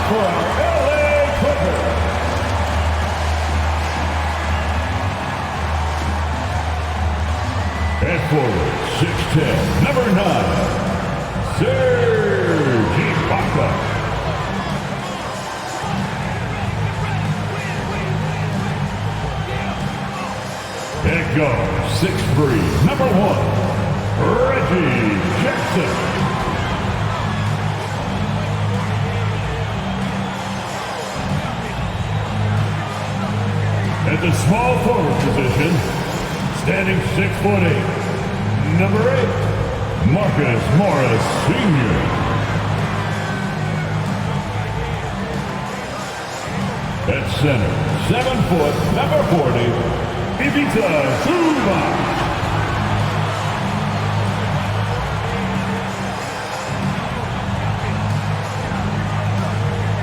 for our LA Clippers. At forward, 6'10", number 9, Serge Ibaka. At guard, 6'3", number 1, Reggie Jackson. At the small forward position, standing 6'8", number 8, Marcus Morris Sr. At center, 7 foot, number 40, Ivica Zubac.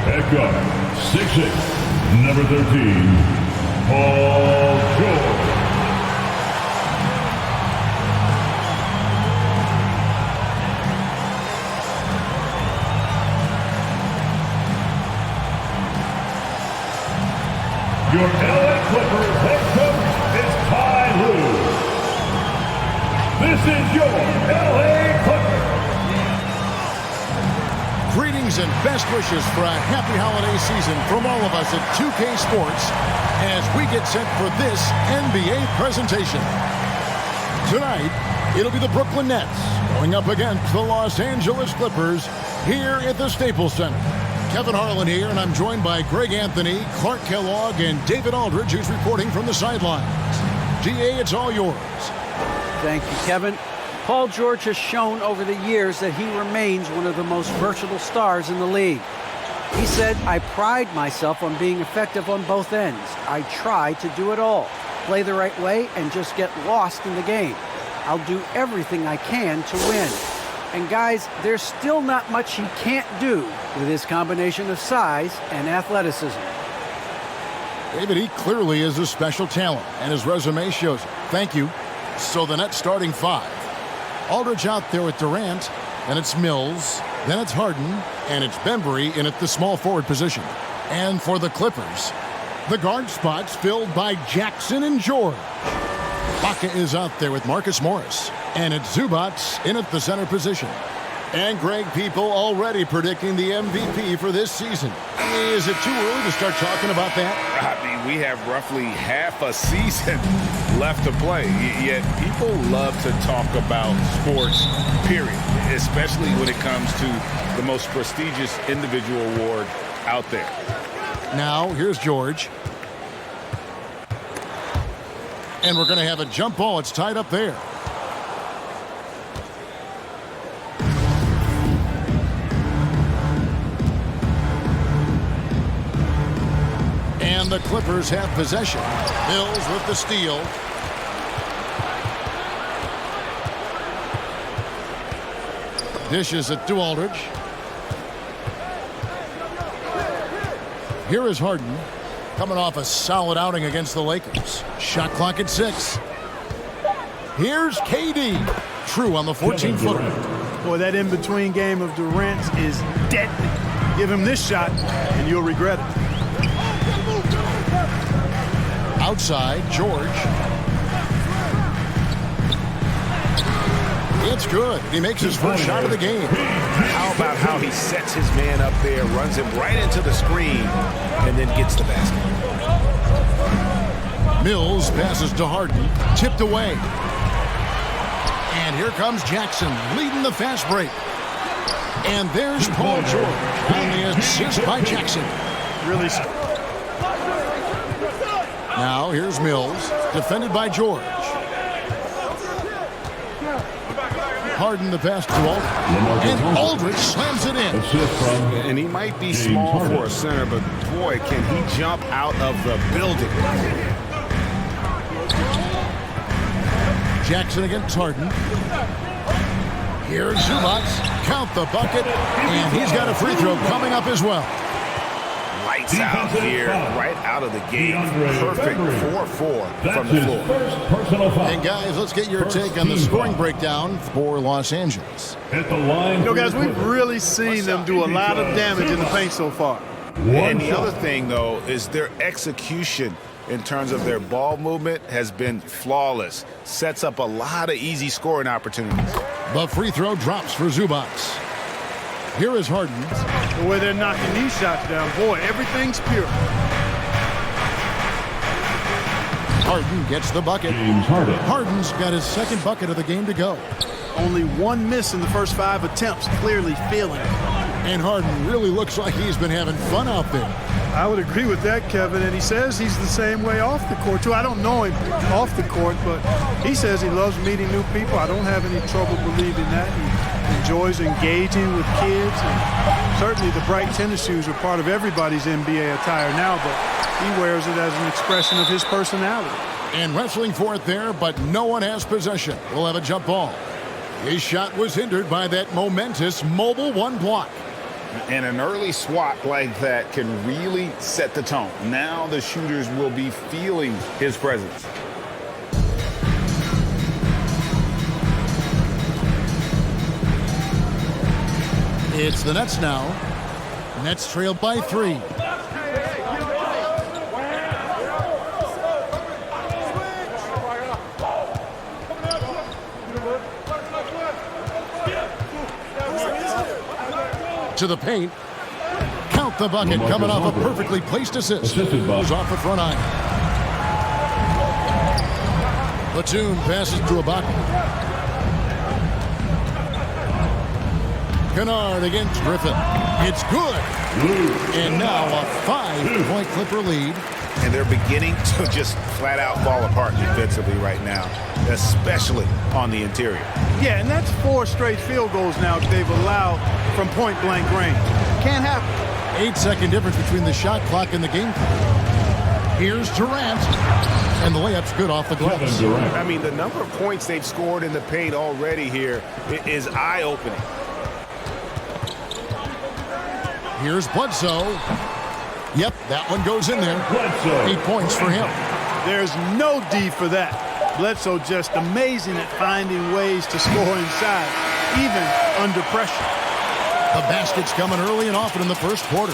At guard, 6'8", number 13, Paul George. Your LA Clippers head coach is Ty Lue. This is your LA Clippers. Greetings and best wishes for a happy holiday season from all of us at 2K Sports as we get set for this NBA presentation. Tonight, it'll be the Brooklyn Nets going up against the Los Angeles Clippers here at the Staples Center. Kevin Harlan here, and I'm joined by Greg Anthony, Clark Kellogg, and David Aldridge, who's reporting from the sidelines. DA, it's all yours. Thank you, Kevin. Paul George has shown over the years that he remains one of the most versatile stars in the league. He said, "I pride myself on being effective on both ends. I try to do it all, play the right way, and just get lost in the game. I'll do everything I can to win." And guys, there's still not much he can't do with his combination of size and athleticism. David, he clearly is a special talent, and his resume shows it. Thank you. So the Nets starting 5. Aldridge out there with Durant, then it's Mills, then it's Harden, and it's Bembry in at the small forward position. And for the Clippers, the guard spots filled by Jackson and George. Ibaka is out there with Marcus Morris, and it's Zubac in at the center position. And Greg, people already predicting the MVP for this season. Is it too early to start talking about that? I mean, we have roughly half a season left to play, yet people love to talk about sports, period, especially when it comes to the most prestigious individual award out there. Now, here's George. And we're going to have a jump ball. It's tied up there. And the Clippers have possession. Mills with the steal. Dishes it to Aldridge. Here is Harden, coming off a solid outing against the Lakers. Shot clock at 6. Here's KD. True on the 14-footer. Boy, that in-between game of Durant's is deadly. Give him this shot, and you'll regret it. Outside, George. It's good. He makes his first shot of the game. How about how he sets his man up there, runs him right into the screen, and then gets the basket. Mills passes to Harden, tipped away. And here comes Jackson, leading the fast break. And there's Paul George on the assist by Jackson. Really. Now here's Mills, defended by George. Harden the pass to Aldridge. And Aldridge slams it in. And he might be small for a center, but boy, can he jump out of the building. Jackson against Harden. Here's Zubac. Count the bucket. And he's got a free throw coming up as well. Lights out here, right out of the gate. Perfect 4-4 from the floor. And guys, let's get your take on the scoring breakdown for Los Angeles. At the line, You know, guys, we've really seen them do a lot of damage in the paint so far. And the other thing, though, is their execution in terms of their ball movement has been flawless. Sets up a lot of easy scoring opportunities. The free throw drops for Zubac. Here is Harden. The way they're knocking these shots down, boy, everything's pure. Harden gets the bucket. James Harden. Harden's got his second bucket of the game to go. Only one miss in the first 5 attempts, clearly feeling it. And Harden really looks like he's been having fun out there. I would agree with that, Kevin, and he says he's the same way off the court, too. I don't know him off the court, but he says he loves meeting new people. I don't have any trouble believing that. He enjoys engaging with kids, and certainly the bright tennis shoes are part of everybody's NBA attire now, but he wears it as an expression of his personality. And wrestling for it there, but no one has possession. We'll have a jump ball. His shot was hindered by that momentous mobile one block. And an early swat like that can really set the tone. Now the shooters will be feeling his presence. It's the Nets now. Nets trail by 3. To the paint. Count the bucket, coming off a perfectly placed assist. Goes off the front eye. Batum passes to Ibaka. Kennard against Griffin. It's good. And now a 5-point Clipper lead. And they're beginning to just flat out fall apart defensively right now, especially on the interior. Yeah, and that's 4 straight field goals now they've allowed from point-blank range. Can't happen. 8-second difference between the shot clock and the game clock. Here's Durant. And the layup's good off the glass. I mean, the number of points they've scored in the paint already here is eye-opening. Here's Bledsoe. Yep, that one goes in there. 8 points for him. There's no D for that. Bledsoe just amazing at finding ways to score inside, even under pressure. The basket's coming early and often in the first quarter.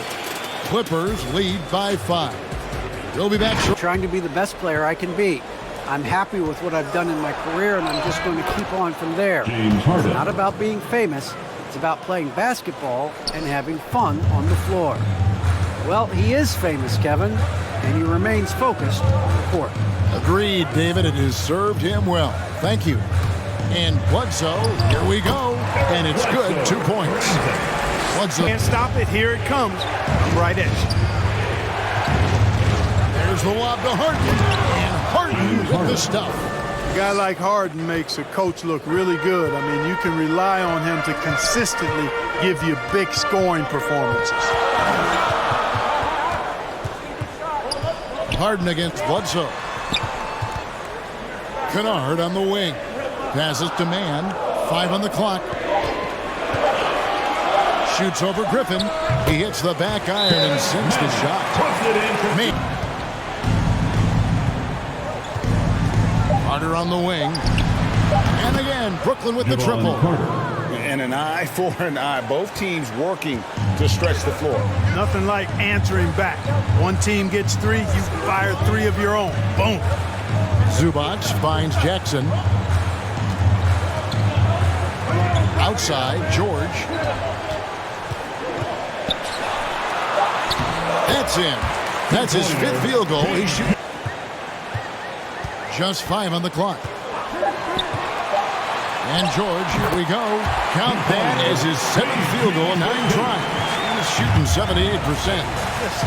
Clippers lead by 5. We'll be back shortly. Trying to be the best player I can be. I'm happy with what I've done in my career, and I'm just going to keep on from there. James Harden. It's not about being famous. It's about playing basketball and having fun on the floor. Well, he is famous, Kevin, and he remains focused on the court. Agreed, David. It has served him well. Thank you. And Bledsoe, here we go. And it's good. 2 points. Bledsoe. Can't stop it. Here it comes. I'm right at you. There's the lob to Harden. And Harden with the stuff. A guy like Harden makes a coach look really good. I mean, you can rely on him to consistently give you big scoring performances. Harden against Bledsoe. Kennard on the wing. Passes to Mann. 5 on the clock. Shoots over Griffin. He hits the back iron and sinks the shot. Mann. Carter on the wing. And again, Brooklyn with the triple. And an eye for an eye. Both teams working to stretch the floor. Nothing like answering back. One team gets 3, you fire 3 of your own. Boom. Zubac finds Jackson. Outside, George. That's in. That's his 5th field goal. He shoots. Just 5 on the clock. And George, here we go. Count that as his 7th field goal, 9 tries. He's shooting 78%. Just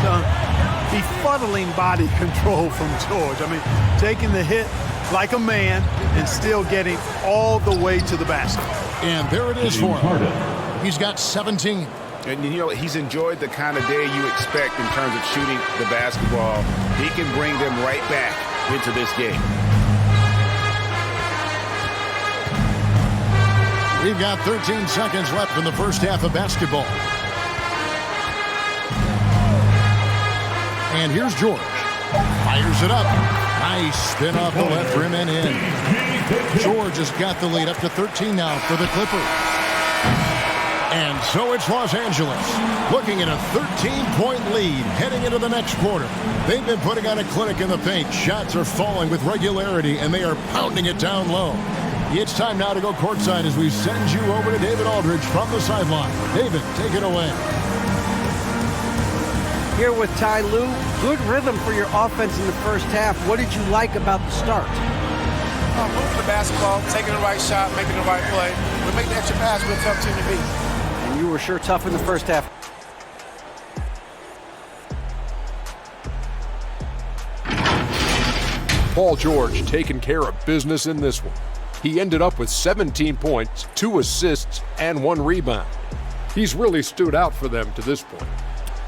befuddling body control from George. I mean, taking the hit like a man and still getting all the way to the basket. And there it is for him. He's got 17. And, you know, he's enjoyed the kind of day you expect in terms of shooting the basketball. He can bring them right back into this game. We've got 13 seconds left in the first half of basketball. And here's George. Fires it up. Nice spin off the left rim and in. George has got the lead up to 13 now for the Clippers. And so it's Los Angeles, looking at a 13-point lead heading into the next quarter. They've been putting on a clinic in the paint. Shots are falling with regularity, and they are pounding it down low. It's time now to go courtside as we send you over to David Aldridge from the sideline. David, take it away. Here with Ty Lue, good rhythm for your offense in the first half. What did you like about the start? Moving the basketball, taking the right shot, making the right play. We make the extra pass, we're a tough team to beat. And you were sure tough in the first half. Paul George taking care of business in this one. He ended up with 17 points, 2 assists, and 1 rebound. He's really stood out for them to this point.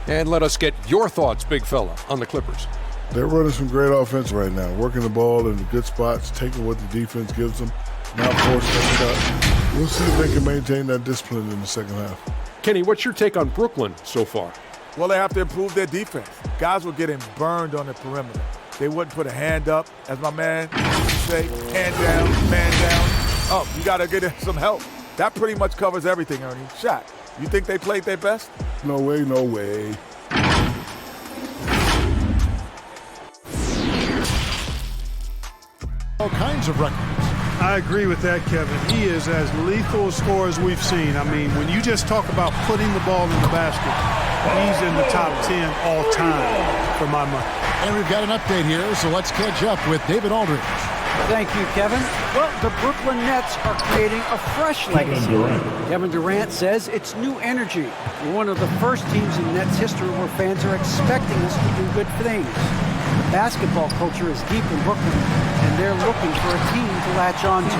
And let us get your thoughts, big fella, on the Clippers. They're running some great offense right now, working the ball in the good spots, taking what the defense gives them, not forcing a shot. We'll see if they can maintain that discipline in the second half. Kenny, what's your take on Brooklyn so far? Well, they have to improve their defense. Guys were getting burned on the perimeter. They wouldn't put a hand up, as my man used to say, hand down, man down. Oh, you got to get some help. That pretty much covers everything, Ernie. Shaq, you think they played their best? No way, no way. All kinds of records. I agree with that, Kevin. He is as lethal a scorer as we've seen. I mean, when you just talk about putting the ball in the basket, he's in the top 10 all time for my money. And we've got an update here, so let's catch up with David Aldridge. Thank you, Kevin. Well, the Brooklyn Nets are creating a fresh legacy. Kevin Durant says it's new energy. We're one of the first teams in Nets history where fans are expecting us to do good things. The basketball culture is deep in Brooklyn, and they're looking for a team to latch on to.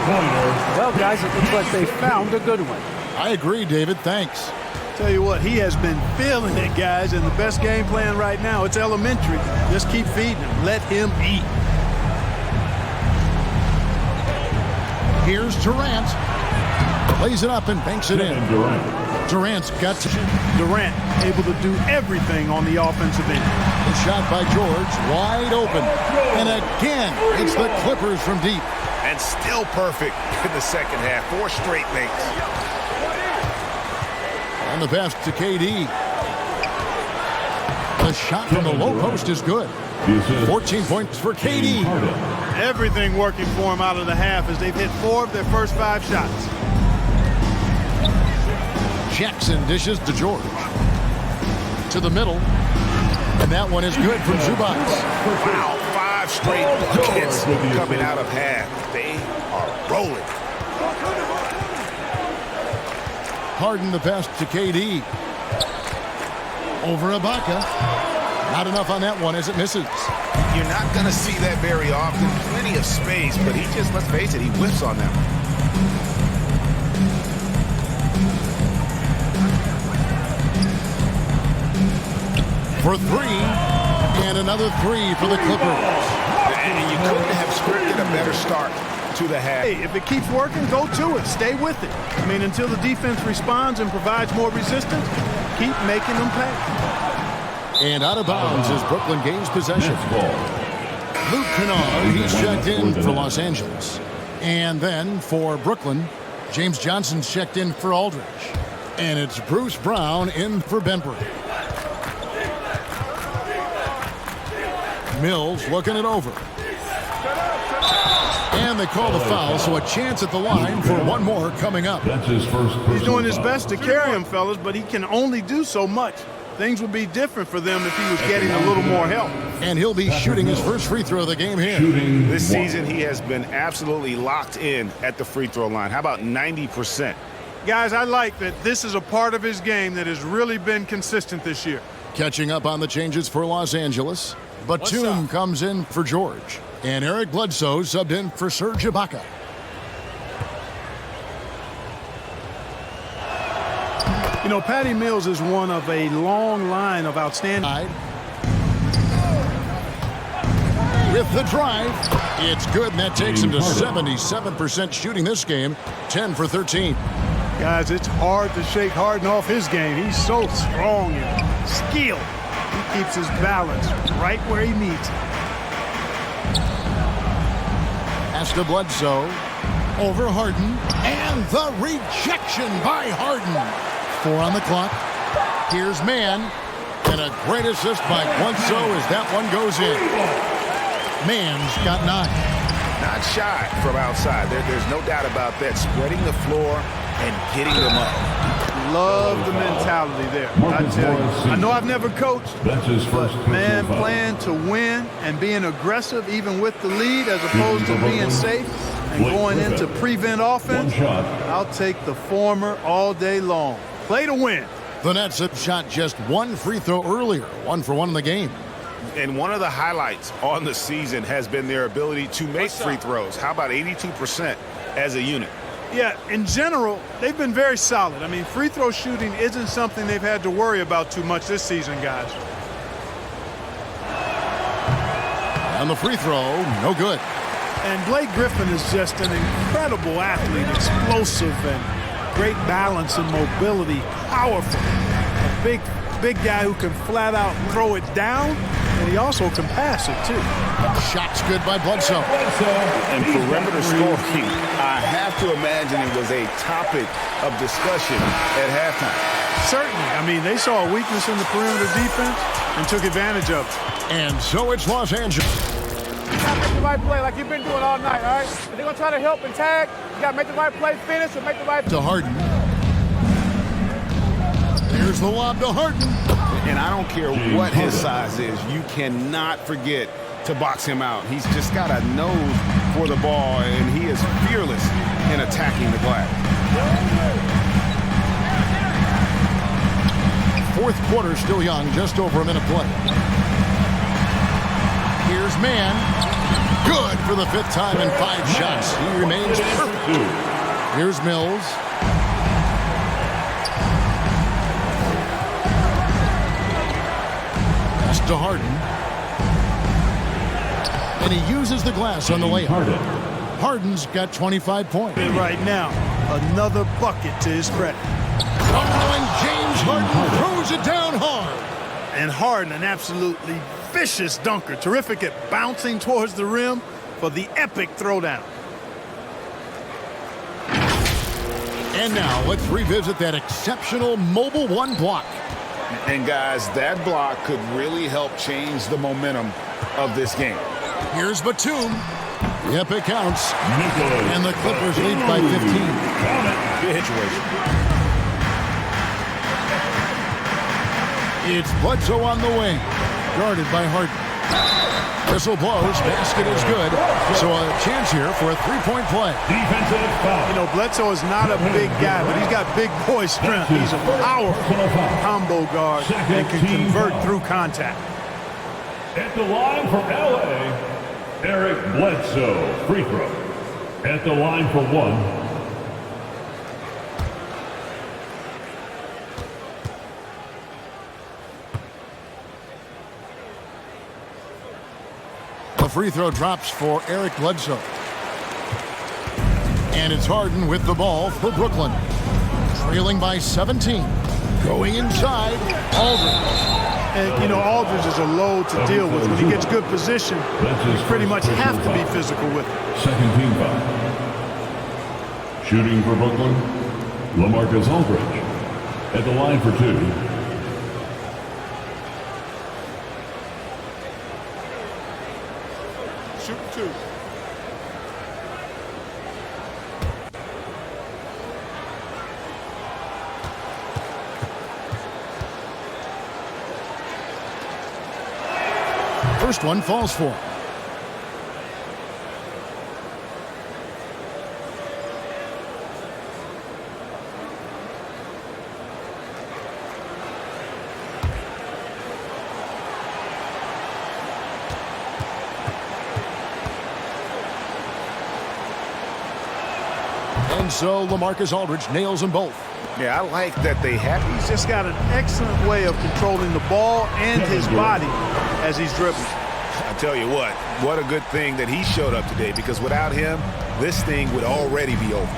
Well, guys, it looks like they found a good one. I agree, David. Thanks. Tell you what, he has been feeling it, guys, and the best game plan right now, it's elementary. Just keep feeding him. Let him eat. Here's Durant. Plays it up and banks it in. Durant's got to. Durant able to do everything on the offensive end. The shot by George, wide open. And again, it's the Clippers from deep. And still perfect in the second half. 4 straight makes. And the pass to KD. The shot from the low post is good. 14 points for KD. Everything working for him out of the half as they've hit 4 of their first 5 shots. Jackson dishes to George. To the middle. And that one is good from Zubac. Wow, 5 straight buckets coming out of half. They are rolling. Harden the pass to KD. Over Ibaka. Not enough on that one as it misses. You're not going to see that very often. Plenty of space, but he just, let's face it, he whiffs on that one. For 3. And another 3 for the Clippers. And you couldn't have scripted a better start to the half. Hey, if it keeps working, go to it. Stay with it. I mean, until the defense responds and provides more resistance, keep making them pay. And out of bounds as Brooklyn gains possession. Luke Kennard, he's checked in for Los Angeles. And then for Brooklyn, James Johnson's checked in for Aldridge. And it's Bruce Brown in for Benbury. Mills looking it over. And they call the foul, so a chance at the line for one more coming up. That's his first. He's doing his best to carry him, fellas, but he can only do so much. Things would be different for them if he was getting a little more help. And he'll be shooting his first free throw of the game here. This season, he has been absolutely locked in at the free throw line. How about 90%? Guys, I like that this is a part of his game that has really been consistent this year. Catching up on the changes for Los Angeles. Batum comes in for George. And Eric Bledsoe subbed in for Serge Ibaka. You know, Patty Mills is one of a long line of outstanding. With the drive, it's good, and that takes him to 77% shooting this game, 10 for 13. Guys, it's hard to shake Harden off his game. He's so strong and skilled. He keeps his balance right where he needs it. Pass to Bledsoe. Over Harden. And the rejection by Harden. 4 on the clock. Here's Mann. And a great assist by Bledsoe as that one goes in. Mann's got 9. Not shy from outside. There's no doubt about that. Spreading the floor and getting them up. Love the mentality there. I tell you. I know I've never coached, That's his first but man, personal foul. playing to win and being aggressive even with the lead as opposed to being safe and going into prevent offense, One shot. I'll take the former all day long. Play to win. The Nets have shot just 1 free throw earlier, 1 for 1 in the game. And one of the highlights on the season has been their ability to make free throws. How about 82% as a unit? Yeah, in general, they've been very solid. I mean, free throw shooting isn't something they've had to worry about too much this season, guys. And the free throw, no good. And Blake Griffin is just an incredible athlete, explosive and great balance and mobility, powerful. A big guy who can flat out throw it down, and he also can pass it too. Shot's good by Bledsoe. And perimeter scoring, I have to imagine it was a topic of discussion at halftime. Certainly. I mean, they saw a weakness in the perimeter defense and took advantage of it. And so it's Los Angeles. You gotta make the right play like you've been doing all night, all right? If they're gonna try to help and tag, you gotta make the right play, finish, or make the right To Harden. Here's the lob to Harden. And I don't care what his size is, you cannot forget to box him out. He's just got a nose for the ball, and he is fearless in attacking the glass. Fourth quarter still young, just over a minute play. Here's Mann. Good for the 5th time in 5 shots. He remains perfect. Here's Mills. Pass to Harden. And he uses the glass on the layup. Harden's got 25 points. Right now, another bucket to his credit. Oh, and James Harden throws it down hard. And Harden, an absolutely vicious dunker. Terrific at bouncing towards the rim for the epic throwdown. And now let's revisit that exceptional mobile 1 block. And guys, that block could really help change the momentum of this game. Here's Batum. Yep, it counts. And the Clippers lead by 15. Good situation. It's Bledsoe on the wing, guarded by Harden. Whistle blows, basket is good. So a chance here for a 3-point play. Defensive foul. You know, Bledsoe is not a big guy, but he's got big boy strength. He's a powerful combo guard and can convert through contact. At the line for LA, Eric Bledsoe, free throw. At the line for 1. The free throw drops for Eric Bledsoe. And it's Harden with the ball for Brooklyn. Trailing by 17. Going inside, Aldridge. And, you know, Aldridge is a load to deal with. When he gets good position, you pretty much have to be physical with him. Second team foul. Shooting for Brooklyn, LaMarcus Aldridge. At the line for 2. Shoot 2. First one falls for him. And so LaMarcus Aldridge nails them both. Yeah, I like that they have. He's just got an excellent way of controlling the ball and his body as he's dribbling. I tell you what a good thing that he showed up today, because without him, this thing would already be over.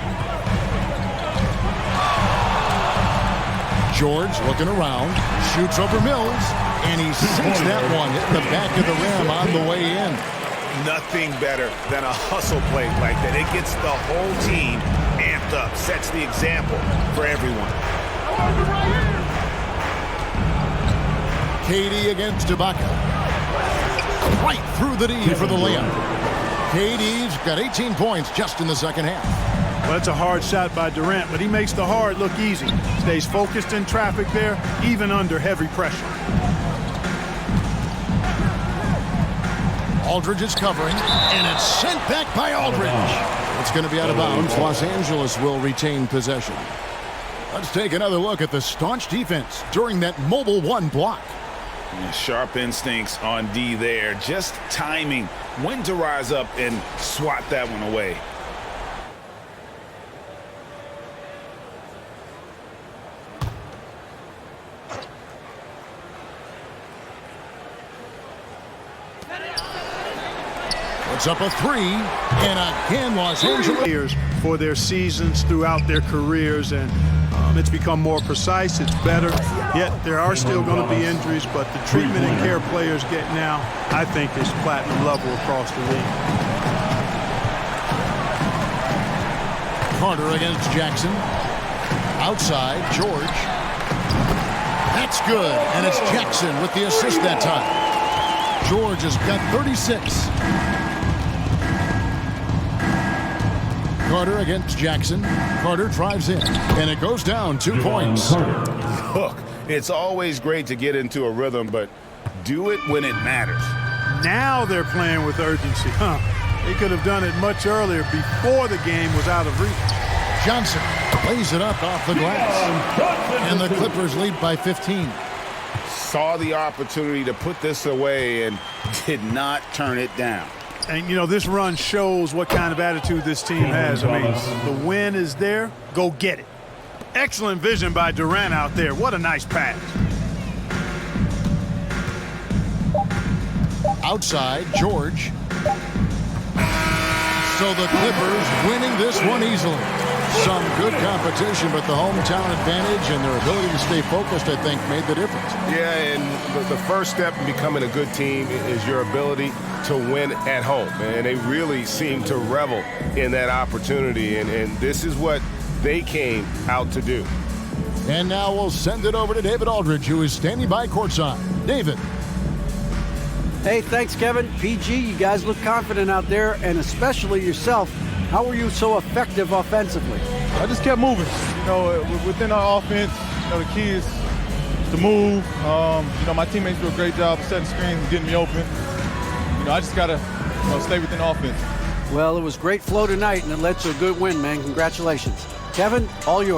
George looking around, shoots over Mills, and he sinks that one, hitting the back of the rim on the way in. Nothing better than a hustle play like that. It gets the whole team amped up, sets the example for everyone. Katie against Ibaka. Right through the D for the layup. KD's got 18 points just in the second half. Well, that's a hard shot by Durant, but he makes the hard look easy. Stays focused in traffic there, even under heavy pressure. Aldridge is covering, and it's sent back by Aldridge. It's going to be out of bounds. Los Angeles will retain possession. Let's take another look at the staunch defense during that mobile one block. Sharp instincts on D there. Just timing when to rise up and swat that one away. Puts up a three, and again Los Angeles. For their seasons throughout their careers, and it's become more precise, it's better. Yet there are still going to be injuries, but the treatment and care players get now, I think, is platinum level across the league. Carter against Jackson. Outside, George. That's good, and it's Jackson with the assist that time. George has got 36. Carter against Jackson. Carter drives in, and it goes down 2 points. Look, it's always great to get into a rhythm, but do it when it matters. Now they're playing with urgency. They could have done it much earlier before the game was out of reach. Johnson lays it up off the glass, and the Clippers lead by 15. Saw the opportunity to put this away and did not turn it down. And, you know, this run shows what kind of attitude this team has. I mean, the win is there. Go get it. Excellent vision by Durant out there. What a nice pass. Outside, George. So the Clippers winning this one easily. Some good competition, but the hometown advantage and their ability to stay focused, I think, made the difference. Yeah, and the first step in becoming a good team is your ability to win at home. And they really seem to revel in that opportunity, and this is what they came out to do. And now we'll send it over to David Aldridge, who is standing by courtside. David. Hey, thanks, Kevin. PG, you guys look confident out there, and especially yourself. How were you so effective offensively? I just kept moving. You know, within our offense, you know, the key is to move. You know, my teammates do a great job of setting screens and getting me open. You know, I just got to stay within offense. Well, it was great flow tonight, and it led to a good win, man. Congratulations. Kevin, all yours.